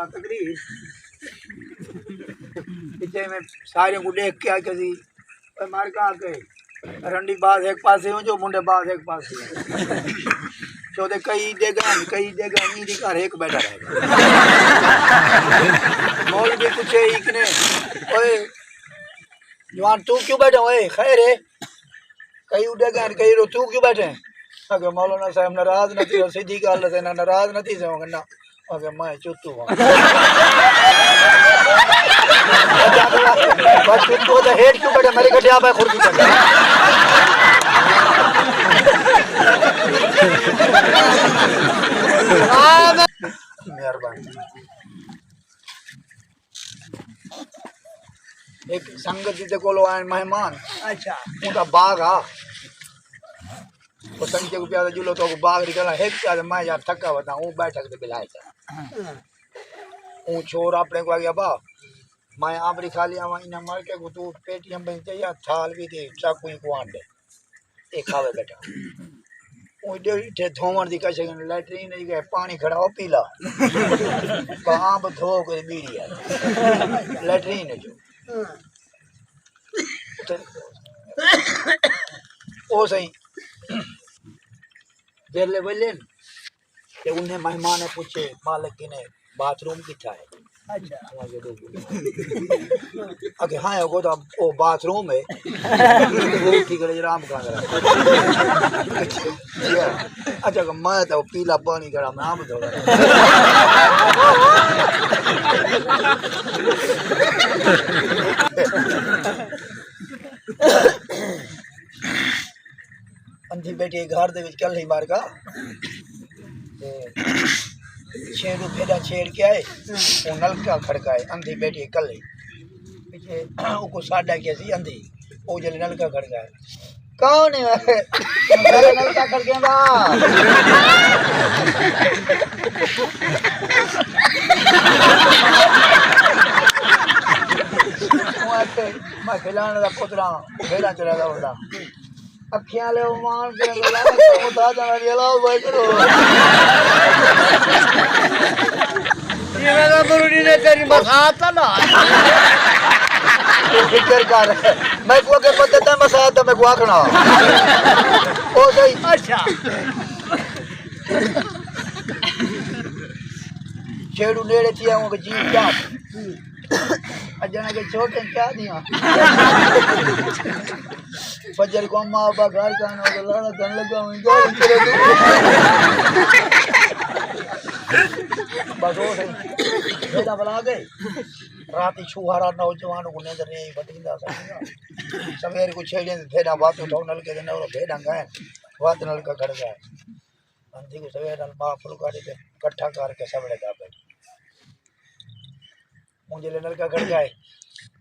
तकरीर पीछे में सारे को देख के आके सी मार का आके रंडी बाज एक पासे हो जो मुंडे बाज एक पासे चौदह कई देगा नहीं दिखा एक बैठा रहेगा मौल भी कुछ इकने ओए जवान तू क्यों बैठा ओए खैर है कई उड़ेगा कई रो तू क्यों बैठे अगर मौलाना साहब नाराज नहीं हो सीधी गल से ना नाराज नहीं से ना अगर मैं चुत्तू हूं बस चुत्तू तो हेड क्यों बैठे मेरे गड्ढे पे खुर्सी कर मेहरबानी एक संगत जी कोलो आए मेहमान अच्छा उनका बाग आ वो संजय को प्यादा जुलो तो बाग निकला है क्या मैं यार थका बता हूँ बैठक पे बिलाए था हूँ छोर अपने को आ गया बा मैं आबरी खा लिया मैं इन्हें मार के को तू पेटीएम बन चाहिए थाल भी दे चाकू को आंडे एक खावे बैठा वो इठे धोमन दी कशे लैट्रिन नहीं गए पानी खड़ा हो पीला आंब धो के बीड़ी है लैट्रिन जो ओ सही जेले बोले कि उन्हें मेहमान ने पूछे मालिक ने बाथरूम किथा है अच्छा अगे हाँ वो तो वो बाथरूम है वो ठीक है राम का अच्छा मैं तो पीला पानी खड़ा मैं आम धो अंधी बेटी घर दे कल ही मार का छेड़ फेरा छेड़ के आए वो नलका खड़काए अंधी बेटी कल ही पीछे को साडा के सी अंधी वो जले नलका खड़काए कौन है मेरा नलका खड़केगा मैं खिलाने का पुतरा भेड़ा चला था बड़ा अखियां ले मान के बता जाना लाओ भाई करो ये मेरा गुरुजी ने तेरी मसाता ना फिक्र कर मैं को के पता था मसाता मैं को आखना ओ सही अच्छा छेड़ू नेड़े थी आऊं के जीव क्या अजना के छोटे क्या दिया फजर को अम्मा अब्बा घर का ना तो लड़ा धन लगा हूं बस हो सही बेटा बना गए राती छुहारा नौजवानों को नजर नहीं बटिंदा सवेर को छेड़े फेड़ा बात उठाओ नल के देने और फेड़ा गए बात नल का घर गए अंधी को सवेर नल मां फुलकारी पे इकट्ठा करके सबड़े का बैठ मुझे नल का घर गए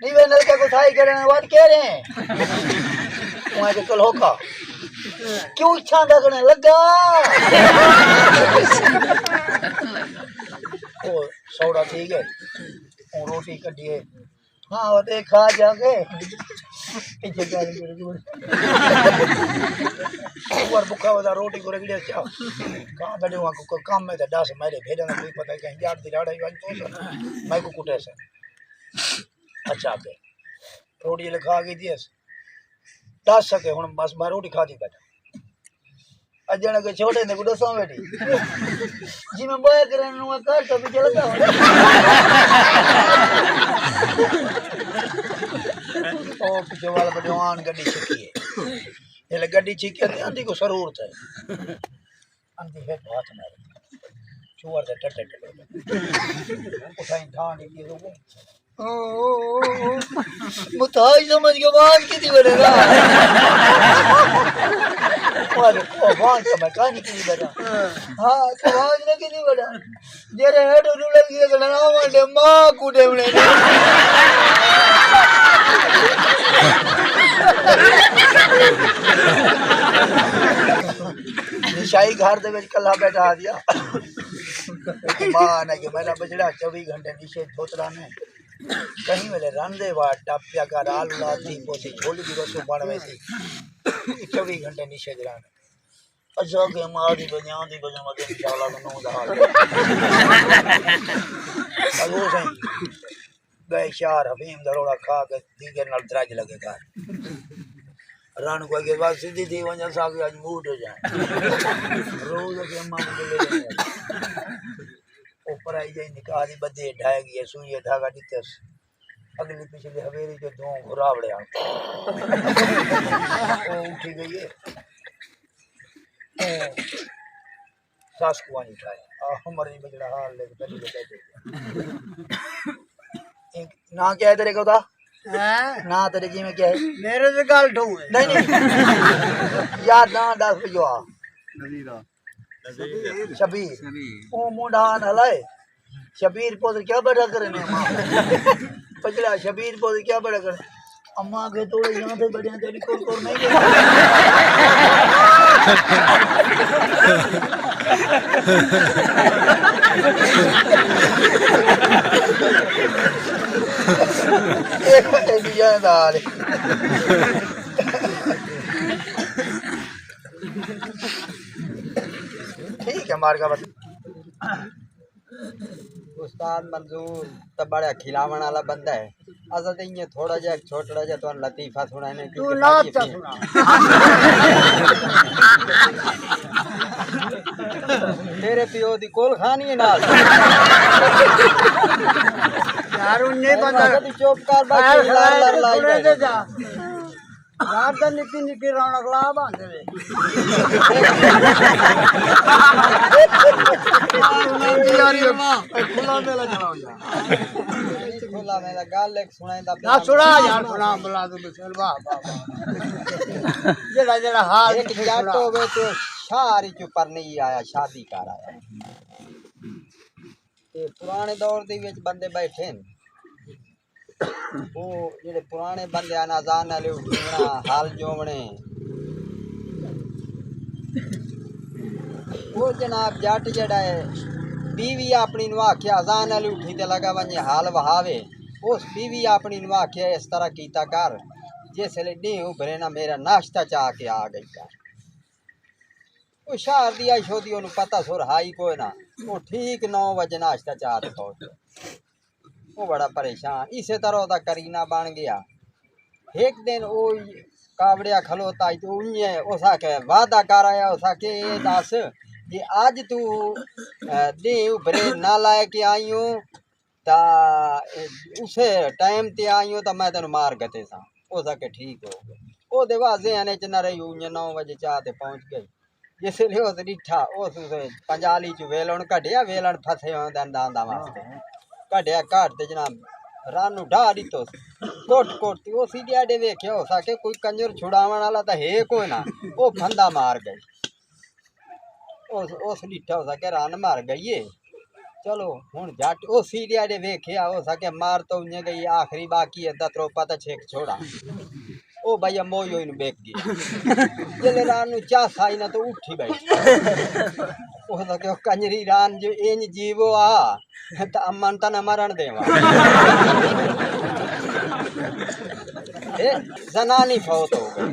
नहीं वे नल का को थाई करे बात कह रहे हैं वहां के कल होका क्यों इच्छा करने लगा ओ सौड़ा ठीक है और रोटी कटिए हाँ वो देखा जाके पीछे ऊपर भूखा होता रोटी को रगड़े क्या कहाँ बैठे वहाँ को काम में था दस मेरे भेजा ना कोई पता कहीं यार दी राड़ा ही तो मैं को कुटे से अच्छा के रोटी लिखा गई थी दस सके हूँ बस मैं रोटी खा दी बैठा अजन के छोटे ने गुडो सो बैठी जी मैं बोया करन नु कर तो भी चलता हूं ओ पीछे वाला जवान गड्डी छिकी है ये गड्डी छिकी है आंटी को जरूरत है आंटी है हाथ मार चुवर से टट उठाई धान की रोको मुताज समझ के बात की थी बनेगा और वान का मैं कहानी की बेटा हां तो वान ने की बेटा जेरे हेड नु लगी के ना वांडे मां कुडे ने निशाई घर दे विच कल्ला बैठा आ दिया मां ने के मेरा बजड़ा 24 घंटे नीचे धोतरा में कहीं मेरे रंदे वा टापिया का राल लाती पोसी छोली की रसो बनवे थी 24 घंटे नीचे जरान अच्छा के मारी बजाऊं दी बजा मदे चाला को नो दा हाल अगो सही गए शार हफीम दरोड़ा खा के दीगर नाल द्रज लगे घर रान को के बाद सीधी थी वंजा सा के आज मूड हो जाए रोज के अम्मा को ले ऊपर आई जाए निकाह दी बदे ढाई गई सुई धागा दितस अगली पिछली हवेली के दो घुरावड़े आ उठी गई है सास को आनी उठाए हमारे बजड़ा हाल ले पहले बैठे ना क्या है तेरे को था ना तेरे जी में क्या है मेरे से गाल ठो है नहीं नहीं यार ना 10 पे जो आ शबीर ओ मुंडा हलाए शबीर पोत क्या बड़ा करे ने मां पजड़ा शबीर पोत क्या बड़ा करे अम्मा के तोड़े यहां से बढ़िया तेरी कोर नहीं गया एक दिया दाल ठीक है मार का बस उस्ताद मंजूर तो बड़ा खिलावन वाला बंदा है असल तो ये थोड़ा जा छोटा जा तो लतीफा सुनाने की तू नाच सुना तेरे पियो दी कोल खानी है नाल यार उन्हें बंदा चुप कर बाकी लड़ लाई जा यार तो निकी निकी रौनक ला बांधे खुला मेला चलाऊंगा खुला मेला गाल एक सुनाइंदा ना सुना यार सुना बुला दो बिस्मिल वाह वाह जेड़ा जेड़ा हाल एक जट होवे तो सारी चुपर नहीं आया शादी कर आया ते पुराने दौर दे विच बंदे बैठे न वो जेड़े पुराने बंदे आन अजान वाले उठना हाल जोवणे वो जनाब जट जेड़ा है बीवी अपनी नु आख्या अजान वाली उठी ते लगा वने हाल वहावे उस बीवी अपनी नु आख्या इस तरह कीता कर जिसले डी उभरे ना मेरा नाश्ता चा के आ गई कर वो शहर दी आई छोदी ओनु पता सुर हाई कोई ना वो ठीक 9 बजे नाश्ता चा ते पहुंच वो बड़ा परेशान इसे तरह दा करीना बन गया एक दिन वो कावड़िया खलोता तो उन्हें उसा के वादा कर आया उसा के दस जे आज तू दे उभरे ना लाए के आई हूं ता उसे टाइम ते आई हूं ता मैं तेन मार गते सा उसा के ठीक हो गए ओ दे वाजे आने च न रही 9 बजे चाह ते पहुंच गई जिसले उस डिठा उस पंजाली च वेलण कढ़िया वेलण फसे होंदा दांदा वास्ते कढ़िया काट ते जनाब रानू ढा दितो कोट कोट वो सीधी आडे वेख्या हो सके कोई कंजर छुड़ावन वाला तो है कोई ना वो फंदा मार गई उस डिठा हो सके रान मार गई है चलो हुन जट वो सीधी आडे वेख्या हो सके मार तो उन्हें गई आखिरी बाकी है दतरो पता छेक छोड़ा ओ भैया मोयो इन बेक गई जले रानू चा साई ना तो उठी बैठी ओ सके कंजरी रान जो इन जीवो आ त अम्मन ता न मरण देवा ए जनानी फौत हो गई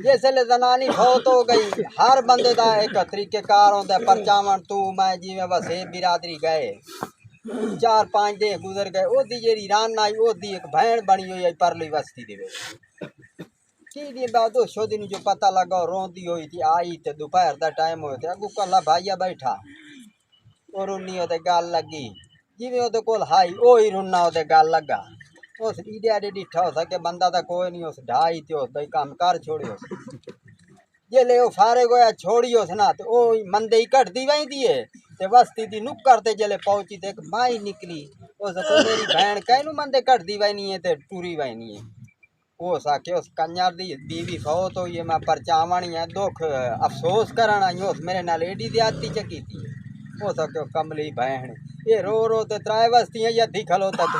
जैसे जनानी फौत हो गई हर बंदे दा एक तरीकेकार होंदा परचावन तू मैं जिवें वसे बिरादरी गए 4-5 दिन गुजर गए ओदी जेड़ी रान आई ओदी एक भैन बनी हुई है परली बस्ती दे विच की दिन बाद दो दिन जो पता लगा रोंदी हुई थी आई ते दोपहर दा टाइम होया ते अगू कल्ला भाईया बैठा और उन्नी ओदे गल लगी जिवें ओदे कोल हाई ओ ही रुन्ना ओदे गल लगा उस ईडे आडे डिठा हो सके बंदा ता कोई नहीं उस ढाई ते उस दई काम कर छोड़ियो जेले ओ फारे गोया छोड़ियो ना ते ओ मंदे ही घटदी वहींदी है ते बस्ती दी नुक्कर ते जेले पहुंची ते एक माई निकली उस को मेरी बहन कहनू मंदे घटदी वहीनी है ते टूरी वहीनी है हो सके उस कंजर दी बीवी फौत होई है मैं परचावण है दुख अफसोस करन आई उस मेरे नाल एडी ज्यादती चकी थी हो सके कमली बहन ये रो रो ते त्राए बस्तियां यद्दी खलोता तू